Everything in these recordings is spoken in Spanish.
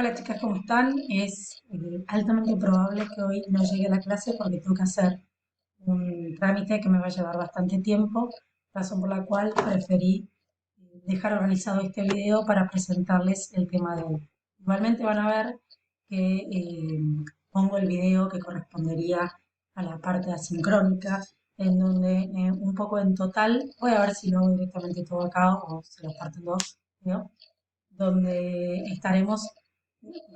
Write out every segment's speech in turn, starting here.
Hola chicas, ¿cómo están? Es altamente probable que hoy no llegue a la clase porque tengo que hacer un trámite que me va a llevar bastante tiempo, razón por la cual preferí dejar organizado este video para presentarles el tema de hoy. Igualmente van a ver que pongo el video que correspondería a la parte asincrónica, en donde un poco en total, voy a ver si lo hago directamente todo acá o se lo parto en dos, ¿no? Donde estaremos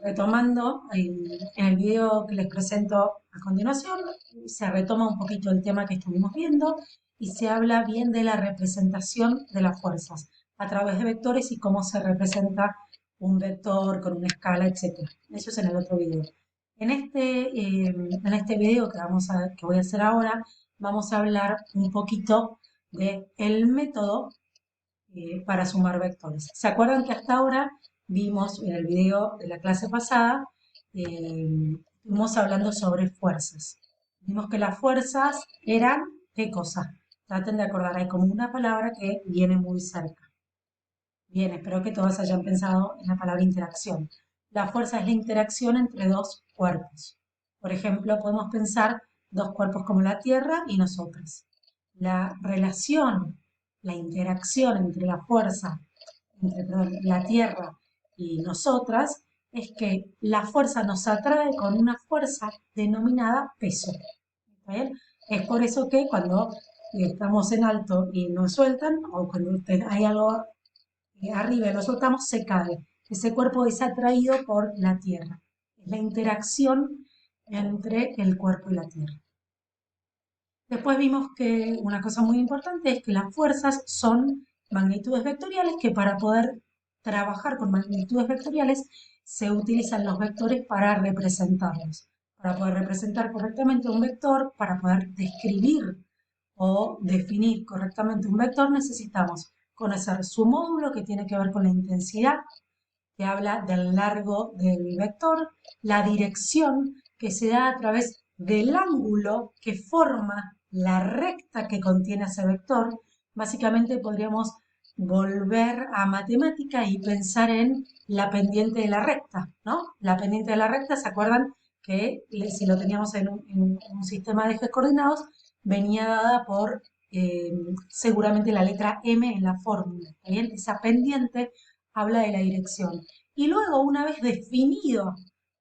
retomando en el video que les presento a continuación. Se retoma un poquito el tema que estuvimos viendo y se habla bien de la representación de las fuerzas a través de vectores y cómo se representa un vector con una escala, etcétera. Eso es en el otro video. En este video que voy a hacer ahora, vamos a hablar un poquito de el método para sumar vectores. ¿Se acuerdan que hasta ahora vimos en el video de la clase pasada, estuvimos hablando sobre fuerzas? Vimos que las fuerzas eran, ¿qué cosa? Traten de acordar, hay como una palabra que viene muy cerca. Bien, espero que todos hayan pensado en la palabra interacción. La fuerza es la interacción entre dos cuerpos. Por ejemplo, podemos pensar dos cuerpos como la Tierra y nosotros. La relación, la interacción entre la fuerza, perdón, la Tierra y nosotras, es que la fuerza nos atrae con una fuerza denominada peso. ¿Está bien? Es por eso que cuando estamos en alto y nos sueltan, o cuando hay algo arriba y lo soltamos, se cae. Ese cuerpo es atraído por la Tierra. Es la interacción entre el cuerpo y la Tierra. Después vimos que una cosa muy importante es que las fuerzas son magnitudes vectoriales, que para poder trabajar con magnitudes vectoriales se utilizan los vectores para representarlos. Para poder representar correctamente un vector, para poder describir o definir correctamente un vector, necesitamos conocer su módulo, que tiene que ver con la intensidad, que habla del largo del vector, la dirección, que se da a través del ángulo que forma la recta que contiene ese vector. Básicamente podríamos volver a matemática y pensar en la pendiente de la recta, ¿no? La pendiente de la recta, ¿se acuerdan que si lo teníamos en un sistema de ejes coordinados, venía dada por seguramente la letra M en la fórmula? ¿Está bien? Esa pendiente habla de la dirección. Y luego, una vez definido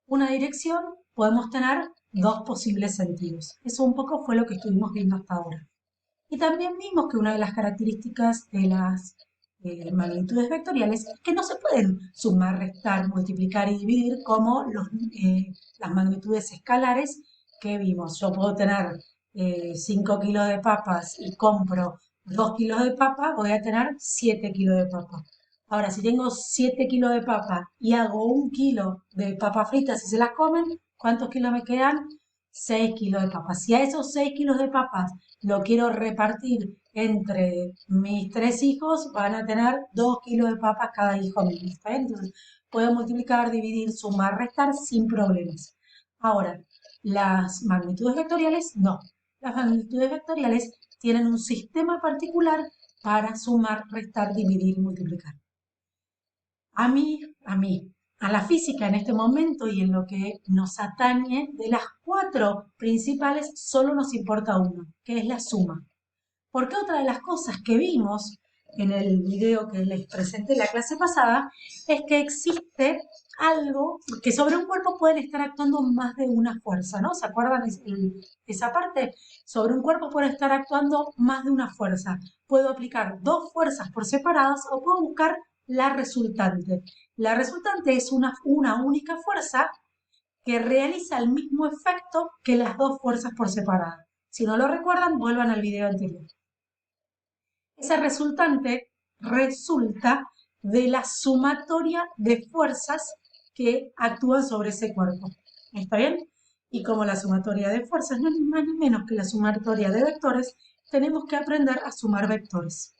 una dirección, podemos tener dos posibles sentidos. Eso un poco fue lo que estuvimos viendo hasta ahora. Y también vimos que una de las características de las magnitudes vectoriales es que no se pueden sumar, restar, multiplicar y dividir como las magnitudes escalares que vimos. Yo puedo tener 5 kilos de papas y compro 2 kilos de papa, voy a tener 7 kilos de papa. Ahora, si tengo 7 kilos de papa y hago 1 kilo de papas fritas y se las comen, ¿cuántos kilos me quedan? 6 kilos de papas. Si a esos 6 kilos de papas lo quiero repartir entre mis 3 hijos, van a tener 2 kilos de papas cada hijo mío. ¿Está bien? Entonces, puedo multiplicar, dividir, sumar, restar sin problemas. Ahora, las magnitudes vectoriales, no. Las magnitudes vectoriales tienen un sistema particular para sumar, restar, dividir y multiplicar. A la física en este momento y en lo que nos atañe, de las cuatro principales, solo nos importa una, que es la suma. Porque otra de las cosas que vimos en el video que les presenté la clase pasada es que existe algo que sobre un cuerpo pueden estar actuando más de una fuerza, ¿no? ¿Se acuerdan esa parte? Sobre un cuerpo puede estar actuando más de una fuerza. Puedo aplicar dos fuerzas por separadas o puedo buscar la resultante. La resultante es una única fuerza que realiza el mismo efecto que las dos fuerzas por separada. Si no lo recuerdan, vuelvan al video anterior. Esa resultante resulta de la sumatoria de fuerzas que actúan sobre ese cuerpo. ¿Está bien? Y como la sumatoria de fuerzas no es ni más ni menos que la sumatoria de vectores, tenemos que aprender a sumar vectores.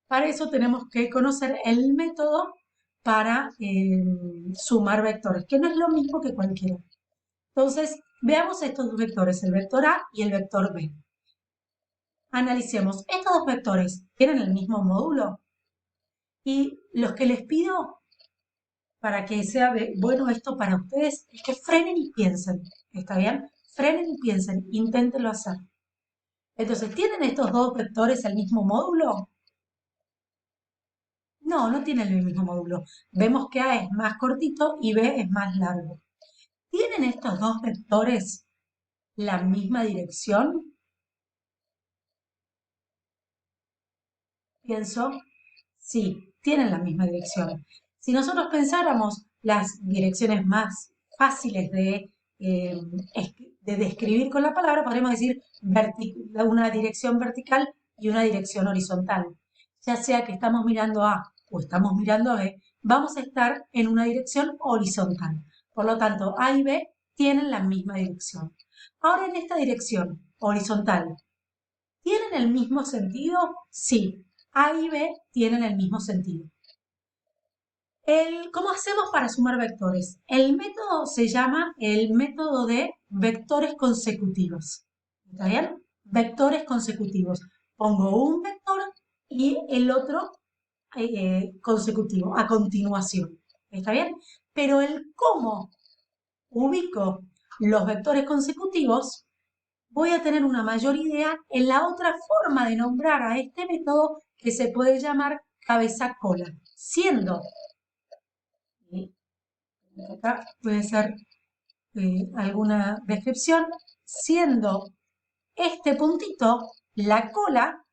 Para eso tenemos que conocer el método para sumar vectores, que no es lo mismo que cualquiera. Entonces, veamos estos dos vectores, el vector A y el vector B. Analicemos, estos dos vectores tienen el mismo módulo y los que les pido para que sea bueno esto para ustedes, es que frenen y piensen, ¿está bien? Frenen y piensen, inténtenlo hacer. Entonces, ¿tienen estos dos vectores el mismo módulo? No, no tienen el mismo módulo. Vemos que A es más cortito y B es más largo. ¿Tienen estos dos vectores la misma dirección? Pienso, sí, tienen la misma dirección. Si nosotros pensáramos las direcciones más fáciles eh, de describir con la palabra, podríamos decir una dirección vertical y una dirección horizontal. Ya sea que estamos mirando A o estamos mirando B, vamos a estar en una dirección horizontal. Por lo tanto, A y B tienen la misma dirección. Ahora en esta dirección horizontal, ¿tienen el mismo sentido? Sí, A y B tienen el mismo sentido. ¿Cómo hacemos para sumar vectores? El método se llama el método de vectores consecutivos. ¿Está bien? Vectores consecutivos. Pongo un vector y el otro consecutivo, a continuación. ¿Está bien? Pero el cómo ubico los vectores consecutivos, voy a tener una mayor idea en la otra forma de nombrar a este método que se puede llamar cabeza-cola, siendo, acá puede ser alguna descripción, siendo este puntito la cola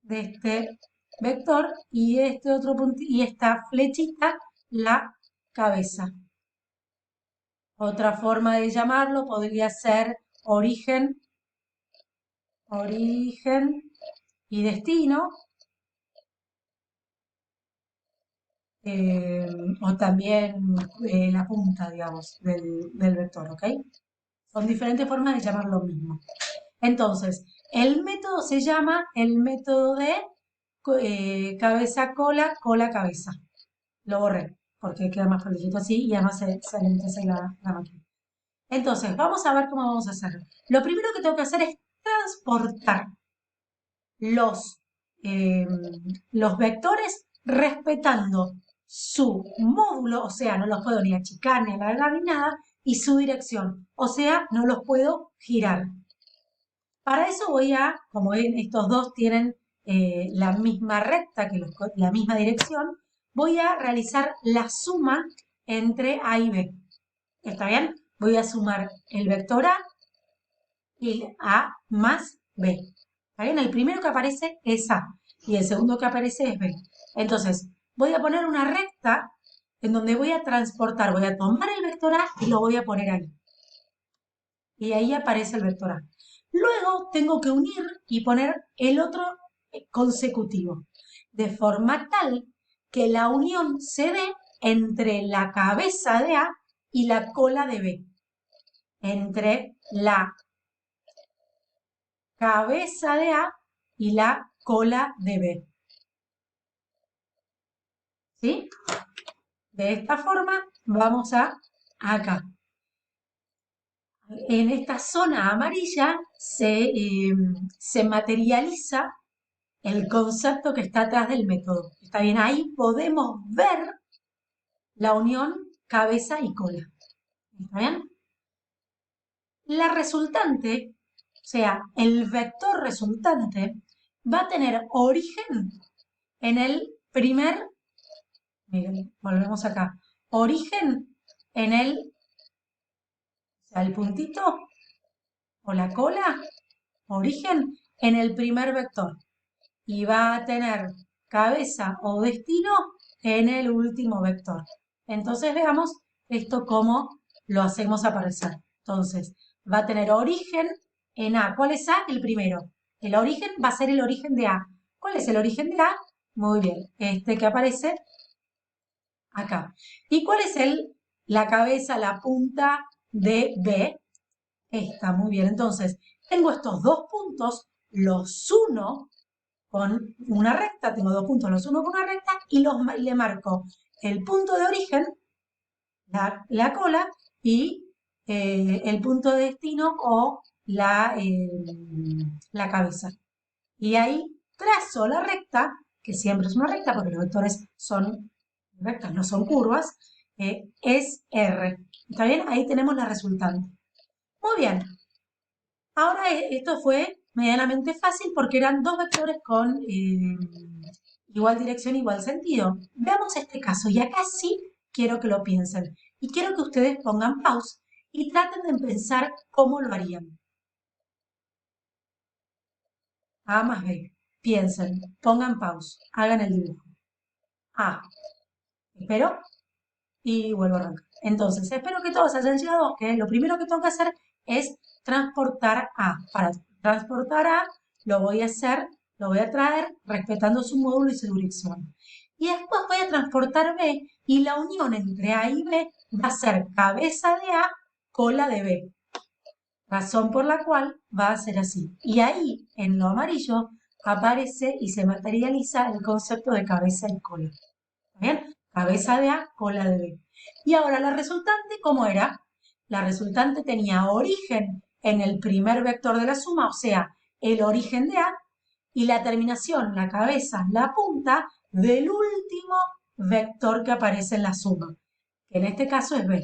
de este vector y este otro puntito y esta flechita la cabeza. Otra forma de llamarlo podría ser origen, origen y destino, o también la punta, digamos, del vector, ¿ok? Son diferentes formas de llamar lo mismo. Entonces, el método se llama el método de cabeza-cola, cola-cabeza. Lo borré, porque queda más prolijito así y además se enriquece la máquina. Entonces, vamos a ver cómo vamos a hacerlo. Lo primero que tengo que hacer es transportar los, eh, los vectores respetando su módulo, o sea, no los puedo ni achicar ni alargar ni nada, y su dirección, o sea, no los puedo girar. Para eso voy a, como ven, estos dos tienen la misma recta, la misma dirección, voy a realizar la suma entre A y B. ¿Está bien? Voy a sumar el vector A y A más B. ¿Está bien? El primero que aparece es A y el segundo que aparece es B. Entonces, voy a poner una recta en donde voy a transportar, voy a tomar el vector A y lo voy a poner ahí. Y ahí aparece el vector A. Luego tengo que unir y poner el otro consecutivo, de forma tal que la unión se dé entre la cabeza de A y la cola de B. Entre la cabeza de A y la cola de B. ¿Sí? De esta forma vamos a acá. En esta zona amarilla se materializa el concepto que está atrás del método. ¿Está bien? Ahí podemos ver la unión cabeza y cola. ¿Está bien? La resultante, o sea, el vector resultante, va a tener origen en el primer, miren, volvemos acá, origen en o sea, el puntito o la cola, origen en el primer vector. Y va a tener cabeza o destino en el último vector. Entonces veamos esto cómo lo hacemos aparecer. Entonces, va a tener origen en A. ¿Cuál es A? El primero. El origen va a ser el origen de A. ¿Cuál es el origen de A? Muy bien, este que aparece acá. ¿Y cuál es la cabeza, la punta de B? Esta, muy bien. Entonces, tengo estos dos puntos, los uno con una recta, tengo dos puntos, los uno con una recta y le marco el punto de origen, la cola, y el punto de destino o la cabeza. Y ahí trazo la recta, que siempre es una recta porque los vectores son rectas no son curvas, es R. ¿Está bien? Ahí tenemos la resultante. Muy bien. Ahora esto fue medianamente fácil porque eran dos vectores con igual dirección, igual sentido. Veamos este caso y acá sí quiero que lo piensen y quiero que ustedes pongan pause y traten de pensar cómo lo harían. A más B. Piensen, pongan pause, hagan el dibujo. A. Espero y vuelvo a arrancar. Entonces, espero que todos hayan llegado, que lo primero que tengo que hacer es transportar A. Para transportar A, lo voy a hacer, lo voy a traer respetando su módulo y su dirección. Y después voy a transportar B y la unión entre A y B va a ser cabeza de A, cola de B. Razón por la cual va a ser así. Y ahí, en lo amarillo, aparece y se materializa el concepto de cabeza y cola. ¿Bien? Cabeza de A, cola de B. Y ahora la resultante, ¿cómo era? La resultante tenía origen en el primer vector de la suma, o sea, el origen de A, y la terminación, la cabeza, la punta del último vector que aparece en la suma, que en este caso es B.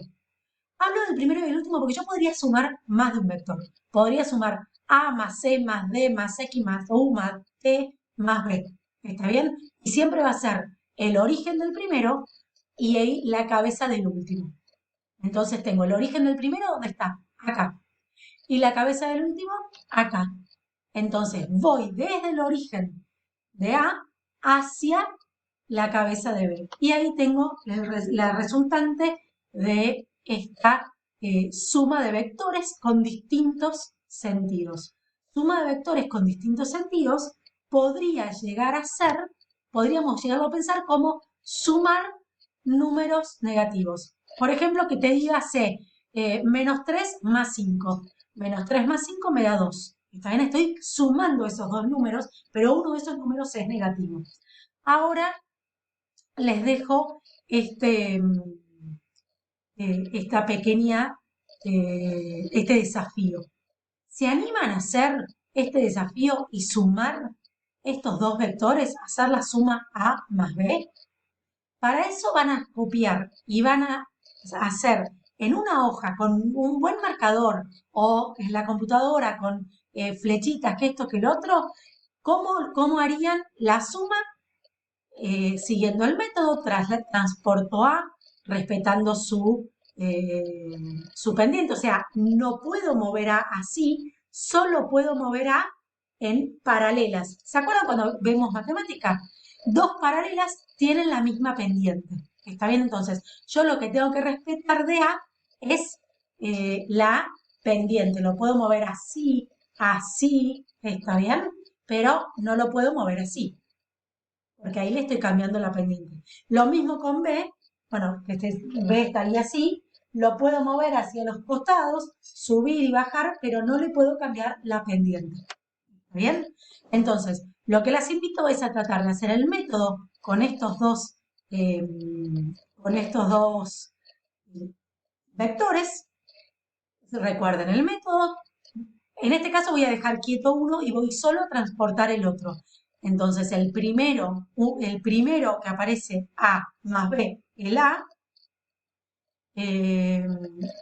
Hablo del primero y del último porque yo podría sumar más de un vector. Podría sumar A más C más D más X más U más T más B. ¿Está bien? Y siempre va a ser el origen del primero y ahí la cabeza del último. Entonces tengo el origen del primero, ¿dónde está? Acá. Y la cabeza del último, acá. Entonces voy desde el origen de A hacia la cabeza de B. Y ahí tengo la resultante de esta suma de vectores con distintos sentidos. Suma de vectores con distintos sentidos podría llegar a ser, podríamos llegar a pensar como sumar números negativos. Por ejemplo, que te diga C, menos 3 más 5. Menos 3 más 5 me da 2. ¿Está bien? Estoy sumando esos dos números, pero uno de esos números es negativo. Ahora les dejo esta pequeña, este desafío. ¿Se animan a hacer este desafío y sumar estos dos vectores, hacer la suma A más B? Para eso van a copiar y van a hacer en una hoja con un buen marcador o en la computadora con flechitas, que esto, que el otro, cómo harían la suma siguiendo el método, transporto A, respetando su pendiente. O sea, no puedo mover A así, solo puedo mover A en paralelas. ¿Se acuerdan cuando vemos matemática? Dos paralelas tienen la misma pendiente. ¿Está bien? Entonces, yo lo que tengo que respetar de A es la pendiente. Lo puedo mover así, así, ¿está bien? Pero no lo puedo mover así porque ahí le estoy cambiando la pendiente. Lo mismo con B, bueno, que este B estaría así, lo puedo mover hacia los costados, subir y bajar, pero no le puedo cambiar la pendiente. ¿Está bien? Entonces, lo que las invito es a tratar de hacer el método eh, con estos dos vectores. Recuerden el método. En este caso voy a dejar quieto uno y voy solo a transportar el otro. Entonces el primero que aparece A más B, el A, eh,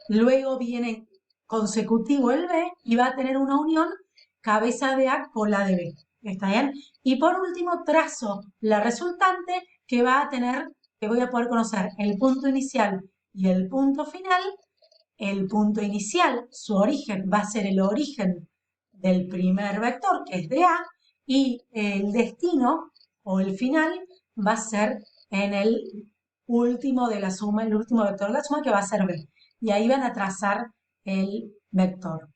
luego viene consecutivo el B y va a tener una unión cabeza de A con la de B. ¿Está bien? Y por último trazo la resultante que va a tener, que voy a poder conocer el punto inicial y el punto final. El punto inicial, su origen, va a ser el origen del primer vector, que es de A, y el destino o el final va a ser en el último de la suma, el último vector de la suma, que va a ser B. Y ahí van a trazar el vector.